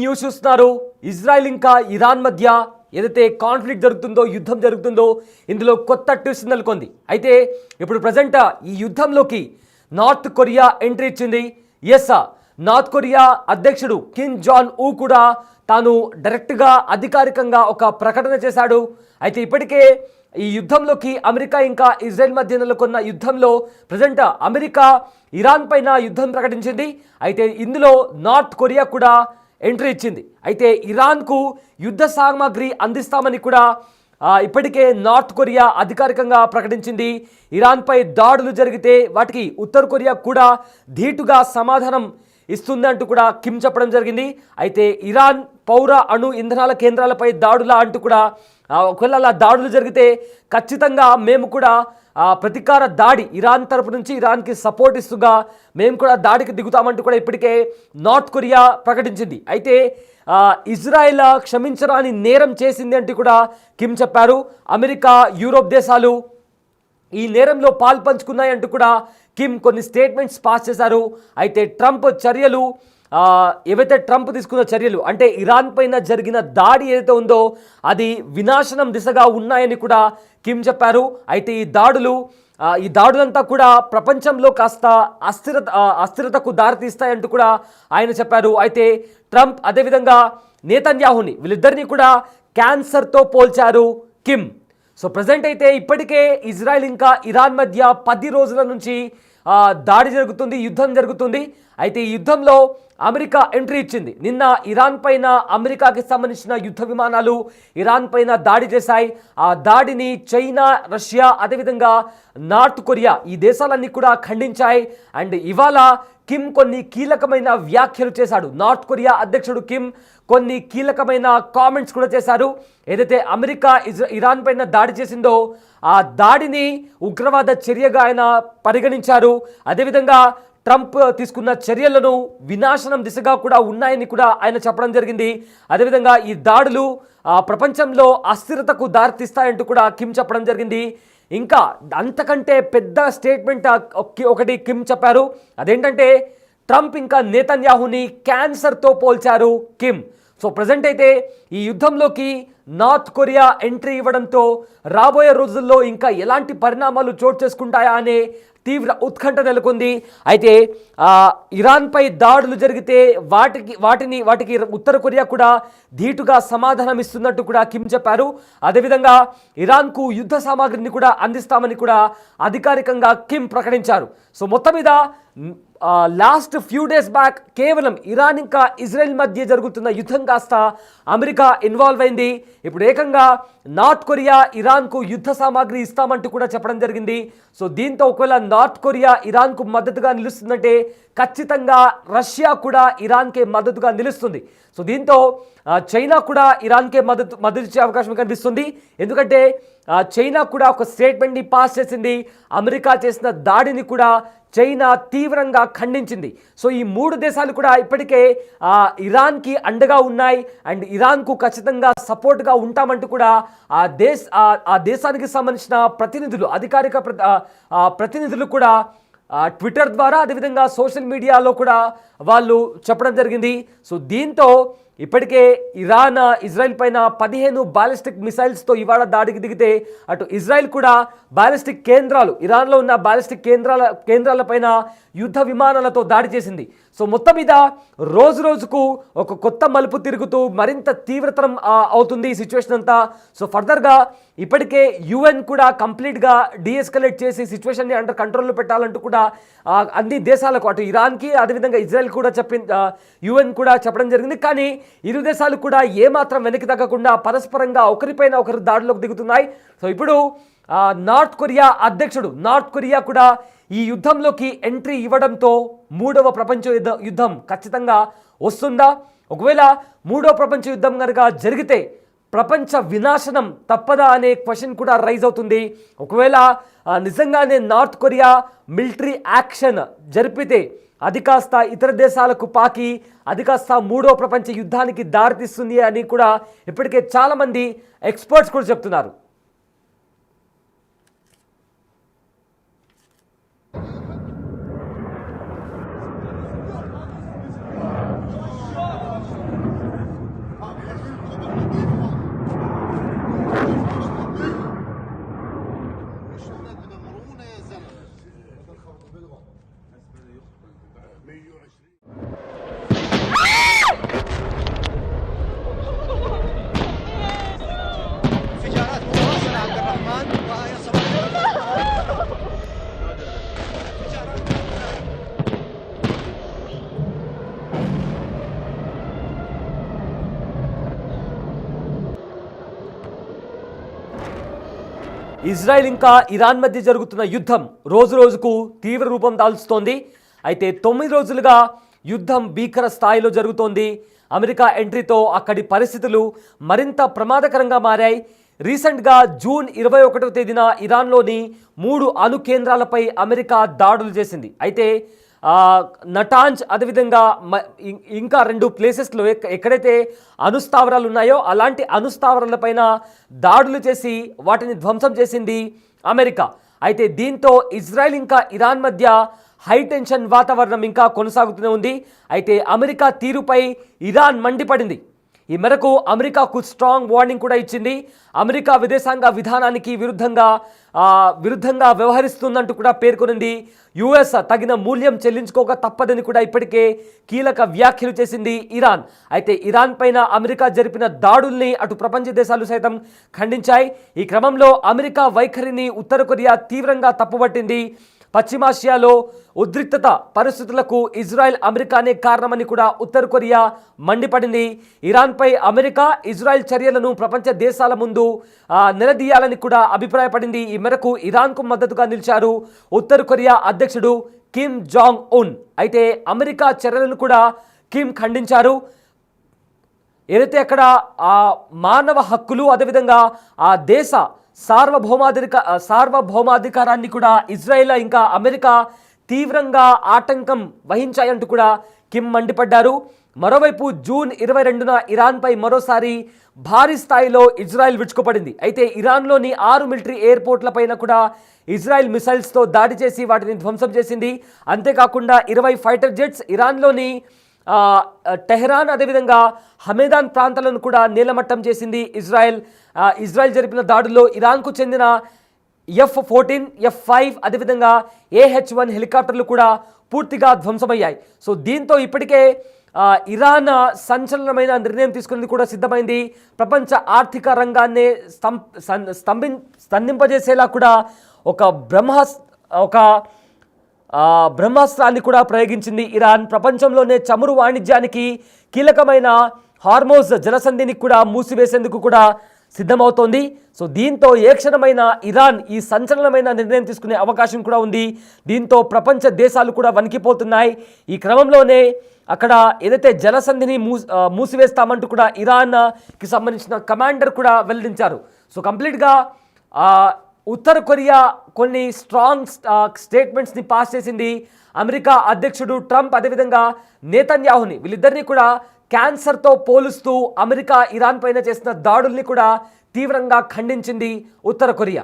News చూస్తున్నారు. Israel ఇంకా Iran మధ్య ఏదైతే కాన్ఫ్లిక్ట్ జరుగుతుందో, యుద్ధం జరుగుతుందో, ఇందులో కొత్త ట్విస్ట్ నెలకొంది. అయితే ఇప్పుడు ప్రజెంట్ ఈ యుద్ధంలోకి నార్త్ కొరియా ఎంట్రీ ఇచ్చింది. ఎస్, నార్త్ కొరియా అధ్యక్షుడు కిమ్ జాన్ ఊ కూడా తాను డైరెక్ట్గా అధికారికంగా ఒక ప్రకటన చేశాడు. అయితే ఇప్పటికే ఈ యుద్ధంలోకి అమెరికా ఇంకా ఇజ్రాయెల్ మధ్య నెలకొన్న యుద్ధంలో ప్రజెంట్ అమెరికా ఇరాన్ పైన యుద్ధం ప్రకటించింది. అయితే ఇందులో నార్త్ కొరియా కూడా ఎంట్రీ ఇచ్చింది. అయితే ఇరాన్కు యుద్ధ సామాగ్రి అందిస్తామని కూడా ఇప్పటికే నార్త్ కొరియా అధికారికంగా ప్రకటించింది. ఇరాన్పై దాడులు జరిగితే వాటికి ఉత్తర కొరియా కూడా ధీటుగా సమాధానం ఇస్తుందంటూ కూడా కిమ్ చెప్పడం జరిగింది. అయితే ఇరాన్ పౌర అణు ఇంధనాల కేంద్రాలపై దాడుల అంటూ కూడా ఒకవేళ అలా దాడులు జరిగితే ఖచ్చితంగా మేము కూడా ప్రతీకార దాడి ఇరాన్ తరపు నుంచి ఇరాన్కి సపోర్ట్ ఇస్తుగా మేము కూడా దాడికి దిగుతామంటూ కూడా ఇప్పటికే నార్త్ కొరియా ప్రకటించింది. అయితే ఇజ్రాయెల్ క్షమించరాని నేరం చేసింది అంటూ కూడా కిమ్ చెప్పారు. అమెరికా, యూరోప్ దేశాలు ఈ నేరంలో పాల్పంచుకున్నాయంటూ కూడా కిమ్ కొన్ని స్టేట్మెంట్స్ పాస్ చేశారు. అయితే ట్రంప్ చర్యలు ఏవైతే ట్రంప్ తీసుకున్న చర్యలు అంటే ఇరాన్ పైన జరిగిన దాడి ఏదైతే ఉందో అది వినాశనం దిశగా ఉన్నాయని కూడా కిమ్ చెప్పారు. అయితే ఈ దాడులంతా కూడా ప్రపంచంలో కాస్త అస్థిరతకు దారితీస్తాయంటూ కూడా ఆయన చెప్పారు. అయితే ట్రంప్ అదేవిధంగా నేతన్యాహుని వీళ్ళిద్దరినీ కూడా క్యాన్సర్తో పోల్చారు కిమ్. సో ప్రజెంట్ అయితే ఇప్పటికే ఇజ్రాయెల్ ఇంకా ఇరాన్ మధ్య 10 రోజుల నుంచి దాడి జరుగుతుంది, యుద్ధం జరుగుతుంది. అయితే ఈ యుద్ధంలో అమెరికా ఎంట్రీ ఇచ్చింది. నిన్న ఇరాన్ పైన అమెరికాకి సంబంధించిన యుద్ధ విమానాలు ఇరాన్ పైన దాడి చేశాయి. ఆ దాడిని చైనా, రష్యా అదేవిధంగా నార్త్ కొరియా ఈ దేశాలన్నీ కూడా ఖండించాయి. అండ్ ఇవాళ కిమ్ కొన్ని కీలకమైన వ్యాఖ్యలు చేశాడు. నార్త్ కొరియా అధ్యక్షుడు కిమ్ కొన్ని కీలకమైన కామెంట్స్ కూడా చేశారు. ఏదైతే అమెరికా ఇరాన్ పైన దాడి చేసిందో ఆ దాడిని ఉగ్రవాద చర్యగా ఆయన పరిగణించారు. అదేవిధంగా ట్రంప్ తీసుకున్న చర్యలను వినాశనం దిశగా కూడా ఉన్నాయని కూడా ఆయన చెప్పడం జరిగింది. అదేవిధంగా ఈ దాడులు ప్రపంచంలో అస్థిరతకు దారితీస్తాయంటూ కూడా కిమ్ చెప్పడం జరిగింది. ఇంకా అంతకంటే పెద్ద స్టేట్మెంట్ ఒకటి కిమ్ చెప్పారు. అదేంటంటే ట్రంప్ ఇంకా నేతన్యాహుని క్యాన్సర్తో పోల్చారు కిమ్. సో ప్రజెంట్ అయితే ఈ యుద్ధంలోకి నార్త్ కొరియా ఎంట్రీ ఇవ్వడంతో రాబోయే రోజుల్లో ఇంకా ఎలాంటి పరిణామాలు చోటు చేసుకుంటాయా అనే తీవ్ర ఉత్కంఠ నెలకొంది. అయితే ఇరాన్పై దాడులు జరిగితే వాటికి ఉత్తర కొరియా కూడా ధీటుగా సమాధానం ఇస్తున్నట్టు కూడా కిమ్ చెప్పారు. అదేవిధంగా ఇరాన్కు యుద్ధ సామాగ్రిని కూడా అందిస్తామని కూడా అధికారికంగా కిమ్ ప్రకటించారు. సో మొత్తం మీద లాస్ట్ ఫ్యూ డేస్ బ్యాక్ కేవలం ఇరాన్ ఇంకా ఇజ్రాయెల్ మధ్య జరుగుతున్న యుద్ధం కాస్త అమెరికా ఇన్వాల్వ్ అయింది. ఇప్పుడు ఏకంగా నార్త్ కొరియా ఇరాన్కు యుద్ధ సామాగ్రి ఇస్తామంటూ కూడా చెప్పడం జరిగింది. సో దీంతో ఒకవేళ నార్త్ కొరియా ఇరాన్కు మద్దతుగా నిలుస్తుందంటే ఖచ్చితంగా రష్యా కూడా ఇరాన్కే మద్దతుగా నిలుస్తుంది. సో దీంతో చైనా కూడా ఇరాన్కే మద్దతు ఇచ్చే అవకాశం కనిపిస్తుంది. ఎందుకంటే చైనా కూడా ఒక స్టేట్మెంట్ని పాస్ చేసింది. అమెరికా చేసిన దాడిని కూడా చైనా తీవ్రంగా ఖండించింది. సో ఈ 3 దేశాలు కూడా ఇప్పటికే ఇరాన్కి అండగా ఉన్నాయి. అండ్ ఇరాన్కు ఖచ్చితంగా సపోర్ట్గా ఉంటామంటూ కూడా ఆ దేశానికి సంబంధించిన ప్రతినిధులు, అధికారిక ప్రతినిధులు కూడా ట్విట్టర్ ద్వారా అదేవిధంగా సోషల్ మీడియాలో కూడా వాళ్ళు చెప్పడం జరిగింది. సో దీంతో ఇప్పటికే ఇరాన్ ఇజ్రాయెల్ పైన 15 బాలిస్టిక్ మిసైల్స్తో ఇవాళ దాడికి దిగితే అటు ఇజ్రాయెల్ కూడా బాలిస్టిక్ కేంద్రాలు, ఇరాన్లో ఉన్న బాలిస్టిక్ కేంద్రాలపైన యుద్ధ విమానాలతో దాడి చేసింది. సో మొత్తం మీద రోజు రోజుకు ఒక కొత్త మలుపు తిరుగుతూ మరింత తీవ్రతరం అవుతుంది ఈ సిచ్యువేషన్ అంతా. సో ఫర్దర్గా ఇప్పటికే యుఎన్ కూడా కంప్లీట్గా డీఎస్కలేట్ చేసి సిచ్యువేషన్ని అండర్ కంట్రోల్లో పెట్టాలంటూ కూడా అన్ని దేశాలకు అటు ఇరాన్కి అదేవిధంగా ఇజ్రాయెల్ కూడా యుఎన్ కూడా చెప్పడం జరిగింది. కానీ ఇరు దేశాలు కూడా ఏమాత్రం వెనక్కి తగ్గకుండా పరస్పరంగా ఒకరిపైన ఒకరు దాడిలోకి దిగుతున్నాయి. సో ఇప్పుడు నార్త్ కొరియా అధ్యక్షుడు నార్త్ కొరియా కూడా ఈ యుద్ధంలోకి ఎంట్రీ ఇవ్వడంతో 3వ ప్రపంచ యుద్ధం ఖచ్చితంగా వస్తుందా? ఒకవేళ 3వ ప్రపంచ యుద్ధం కనుక జరిగితే ప్రపంచ వినాశనం తప్పదా అనే క్వశ్చన్ కూడా రైజ్ అవుతుంది. ఒకవేళ నిజంగానే నార్త్ కొరియా మిలిటరీ యాక్షన్ జరిపితే అది కాస్త ఇతర దేశాలకు పాకి అది కాస్త 3వ ప్రపంచ యుద్ధానికి దారితీస్తుంది అని కూడా ఇప్పటికే చాలామంది ఎక్స్పర్ట్స్ కూడా చెప్తున్నారు. ఇజ్రాయెల్ ఇంకా ఇరాన్ మధ్య జరుగుతున్న యుద్ధం రోజు రోజుకు తీవ్ర రూపం దాల్చుతోంది. అయితే 9 రోజులుగా యుద్ధం భీకర స్థాయిలో జరుగుతోంది. అమెరికా ఎంట్రీతో అక్కడి పరిస్థితులు మరింత ప్రమాదకరంగా మారాయి. రీసెంట్గా జూన్ 21వ తేదీన ఇరాన్లోని 3 అణు కేంద్రాలపై అమెరికా దాడులు చేసింది. అయితే నటాంజ్ అదేవిధంగా ఇంకా 2 ప్లేసెస్లో ఎక్కడైతే అణుస్థావరాలు ఉన్నాయో అలాంటి అణుస్థావరాలపైన దాడులు చేసి వాటిని ధ్వంసం చేసింది అమెరికా. అయితే దీంతో ఇజ్రాయెల్ ఇంకా ఇరాన్ మధ్య హై టెన్షన్ వాతావరణం ఇంకా కొనసాగుతూనే ఉంది. అయితే అమెరికా తీరుపై ఇరాన్ మండిపడింది. ఈ మేరకు అమెరికాకు స్ట్రాంగ్ వార్నింగ్ కూడా ఇచ్చింది. అమెరికా విదేశాంగ విధానానికి విరుద్ధంగా వ్యవహరిస్తుందంటూ కూడా పేర్కొనింది. యుఎస్ తగిన మూల్యం చెల్లించుకోక తప్పదని కూడా ఇప్పటికే కీలక వ్యాఖ్యలు చేసింది ఇరాన్. అయితే ఇరాన్ పైన అమెరికా జరిపిన దాడుల్ని అటు ప్రపంచ దేశాలు సైతం ఖండించాయి. ఈ క్రమంలో అమెరికా వైఖరిని ఉత్తర కొరియా తీవ్రంగా తప్పుపట్టింది. పశ్చిమాసియాలో ఉద్రిక్తత పరిస్థితులకు ఇజ్రాయెల్ అమెరికానే కారణమని కూడా ఉత్తర కొరియా మండిపడింది. ఇరాన్పై అమెరికా ఇజ్రాయెల్ చర్యలను ప్రపంచ దేశాల ముందు నిలదీయాలని కూడా అభిప్రాయపడింది. ఈ మేరకు ఇరాన్కు మద్దతుగా నిలిచారు ఉత్తర కొరియా అధ్యక్షుడు కిమ్ జాంగ్ ఉన్. అయితే అమెరికా చర్యలను కూడా కిమ్ ఖండించారు. ఏదైతే అక్కడ మానవ హక్కులు అదేవిధంగా ఆ దేశ సార్వభౌమాధికారాన్ని కూడా ఇజ్రాయెల్ ఇంకా అమెరికా తీవ్రంగా ఆటంకం వహించాయంటూ కూడా కిమ్ మండిపడ్డారు. మరోవైపు జూన్ 22న ఇరాన్పై మరోసారి భారీ స్థాయిలో ఇజ్రాయెల్ విరుచుకుపడింది. అయితే ఇరాన్లోని 6 మిలిటరీ ఎయిర్పోర్ట్లపైన కూడా ఇజ్రాయెల్ మిసైల్స్తో దాడి చేసి వాటిని ధ్వంసం చేసింది. అంతేకాకుండా 20 ఫైటర్ జెట్స్ ఇరాన్లోని టెహ్రాన్ అదేవిధంగా హమేదాన్ ప్రాంతాలను కూడా నేలమట్టం చేసింది ఇజ్రాయెల్ జరిపిన దాడుల్లో ఇరాన్కు చెందిన F-14, F-5 అదేవిధంగా AH-1 హెలికాప్టర్లు కూడా పూర్తిగా ధ్వంసమయ్యాయి. సో దీంతో ఇప్పటికే ఇరాన్ సంచలనమైన నిర్ణయం తీసుకునేందుకు కూడా సిద్ధమైంది. ప్రపంచ ఆర్థిక రంగాన్ని స్తంభింపజేసేలా కూడా ఒక బ్రహ్మాస్త్రాన్ని కూడా ప్రయోగించింది ఇరాన్. ప్రపంచంలోనే చమురు వాణిజ్యానికి కీలకమైన హార్మోజ్ జలసంధిని కూడా మూసివేసేందుకు కూడా సిద్ధమవుతోంది. సో దీంతో ఏ క్షణమైన ఇరాన్ ఈ సంచలనమైన నిర్ణయం తీసుకునే అవకాశం కూడా ఉంది. దీంతో ప్రపంచ దేశాలు కూడా వణికిపోతున్నాయి. ఈ క్రమంలోనే అక్కడ ఏదైతే జలసంధిని మూసివేస్తామంటూ కూడా ఇరాన్కి సంబంధించిన కమాండర్ కూడా వెల్లడించారు. సో కంప్లీట్గా ఉత్తర కొరియా కొన్ని స్ట్రాంగ్ స్టేట్మెంట్స్ని పాస్ చేసింది. అమెరికా అధ్యక్షుడు ట్రంప్ అదేవిధంగా నేతన్యాహుని వీళ్ళిద్దరినీ కూడా క్యాన్సర్తో పోలుస్తూ అమెరికా ఇరాన్ పైన చేసిన దాడుల్ని కూడా తీవ్రంగా ఖండించింది ఉత్తర కొరియా.